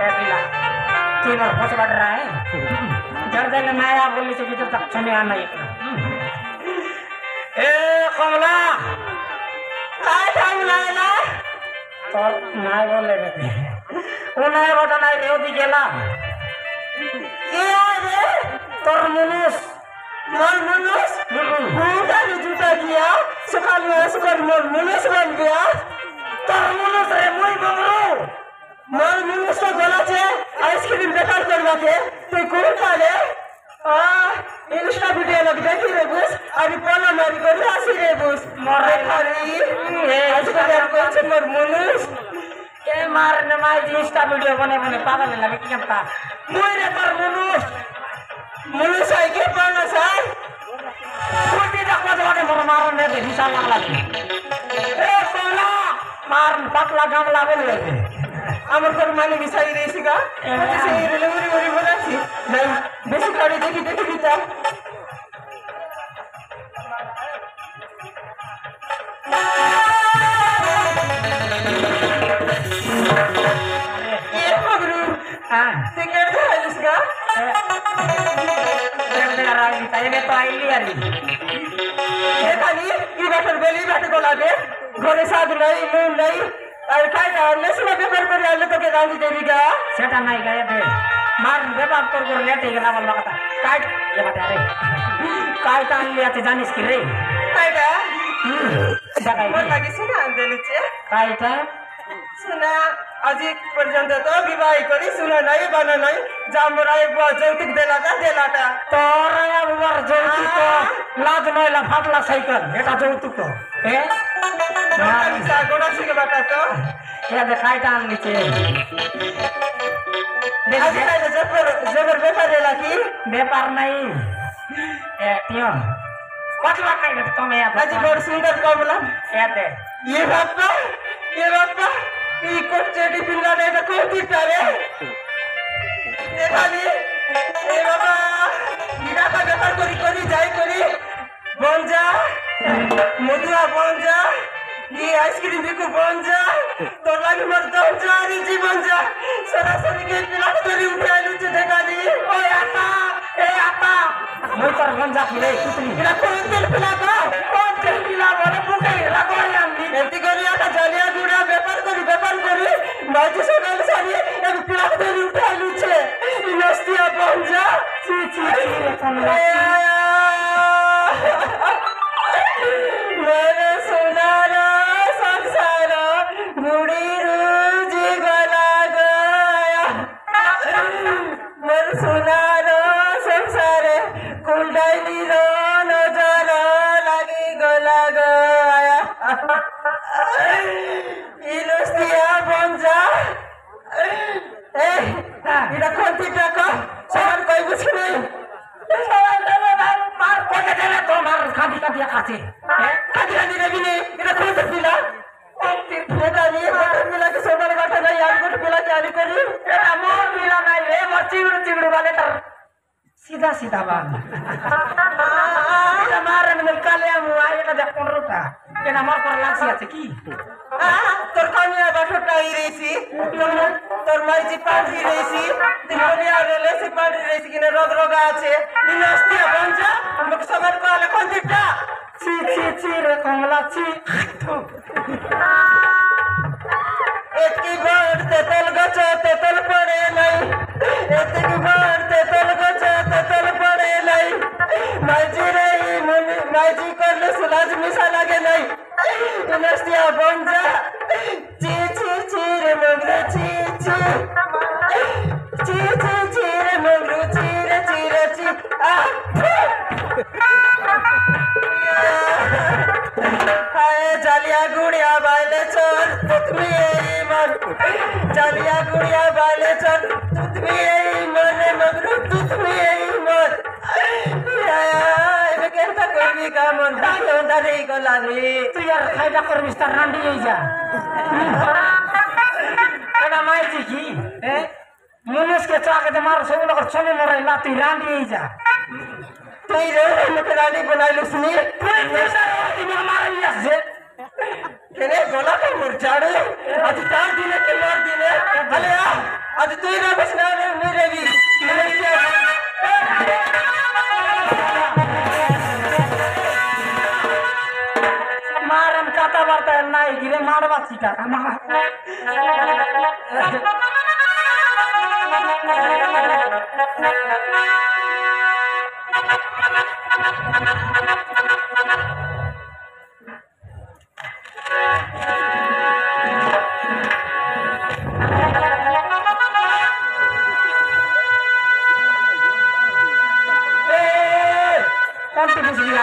पिला तीन और बहुत बढ़ रहा है जड़ देने माया बोली से भीतर तक सुने आना एक ए कमला काय काम ना तो नाय बोले रे वो नाय बोटा नाय रेव दी गेला ये रे तोर मुनुस भूखा भी जूता किया सुखाल मुनुस बन गया तोर मुनुस रे मुई बमरू मोर मुनुस तो गला छे आइसक्रीम बेकार करवा के तू कोन पाले इंस्टा वीडियो लग देखी रे बस अभी पोलो मारी कर आसी रे बस मोरे खाली आजकल यार कोन छे मोर मुनुस के मारने माई इंस्टा वीडियो बने पागल लगे कि करता मुई रे तोर मुनुस आई के पानस है कोटी तक मत मोर मारने दे हिसाब लगला ए सोना मार पतला गामला बोले আমার তোর মানে মিশাই রেছি গা সেই রেলেগুরি বলি বলাছি নাই বেশি গাড়ি দেখি দিতা এ মগরু টিকেট দিছিস গা দেখ রাই তাইলে তো আইলি আলি এ খালি কি ব্যাটার বেলি ব্যাটে গোলাবে ঘরে সাদ নাই নুন নাই আর কাইটা নেশনা পেপার করে আলে তোকে গান্ধী দেবী গা সেটা নাই গায়ে দে মার বেপার করব লেট হয়ে গেল আমার কথা কাইট এ বাটা রে কাইটা আনলি আছে জানিস কি রে কাইটা জায়গায় বল লাগিস না আনদেলিছে কাইটা শোনা আজি পর্যন্ত তো বিবাহ করি শুনো নাই বানা নাই জামরাই যৌতুক দেলাটা তোর আবার যৌতুক লাজ নয়লা ফাটলা সাইকেল এটা যৌতুক এ না গোড়া থেকে বাটা তো এ দেখাইটা আনলিছে আজি কাইটা জবর ব্যাপার লাগি ব্যাপার নাই এ টিয়ন কতলা কাইটা তুমি আজি বড় সুন্দর কমলা এতে ये बापा ई कोचेटी पिल्ला ने तो कोटी करे देखाली ए बाबा बिना का व्यापार करी जाई करी बंजा मधुआ बंजा ये आइसक्रीम बिकु बंजा तो लागी मर दंजा री जीवन जा सरासरी के पिल्ला तोरी उठाइलु छ देखाली ओए आता ए आता मोर पर गंजा खिले कुतनी इला कोन तेल पिला का कोन तेल पिला बोले बुके लगाई आंदी एती करी आता जलिया गुड़ा व्यापार करी माजी सगल सारी एक पिला तोरी उठाइलु छे नस्तिया बंजा ची मेरे सोनारा संसार मुड़ी रूजी गला गया मेरे सोनारा संसार कुंडली रो नजर लगी गला गया इलुस्तिया बंजा ए इरा कोंती टाका सवाल कोई कुछ नहीं सवाल देवे मार कोटे देवे तो मार खादी का दिया खाते खादी रे भी नहीं इरा कोन से पिला फिर फेदा नहीं बटर मिला के सोडर बाटा नहीं यार को पिला के आली करी एरा मोर मिला नहीं रे मोर चिगड़ू वाले तर सीधा बात এটা মারন में काले আমু এটা দেখ 15 টা এটা মার পর লাগছি আছে কি তোর কানিয়া বাটটা আই রেছি তোর মাইজি পাড়ি রেছি তিনলিয়া রেলেছি পাড়ি রেছি কিনে রোগা আছে নিনস্তিয়া বঞ্জা মুখ সবার পালে কোন দিকটা ছি রে কমলা ছি এতকি বড়তে তেল গছে তেল পড়ে নাই এতকি বড়তে তেল গছে তেল পড়ে নাই মাইজি রে মাইজি করলে সুলাজ মিশা লাগে নাই নস্তিয়া বঞ্জা ছি রে মগরু ছি রে মগরু ছি আ हाय जालिया गुड़िया बाले चल तुतमी यही मर जालिया गुड़िया बाले चल तुतमी यही मर रे मगरू तुतमी यही मर ये कहता कोई भी काम होता नहीं गला रे तू यार खाइदा कर मिस्टर रांडी यही जा एना माइती की मुनिस के चाके ते मार सब लोग चले मरे लाती रांडी यही जा तू रे मकरानी बनाइलु सुनी तुम्हें मार लिया से केने गोला का मुरझाड़े आज 4 दिन के मार दिने भले आज तू ना बसणार मी रेडी मारम काता बारता नाही गिरे मारवाची टाका Cantik di sini.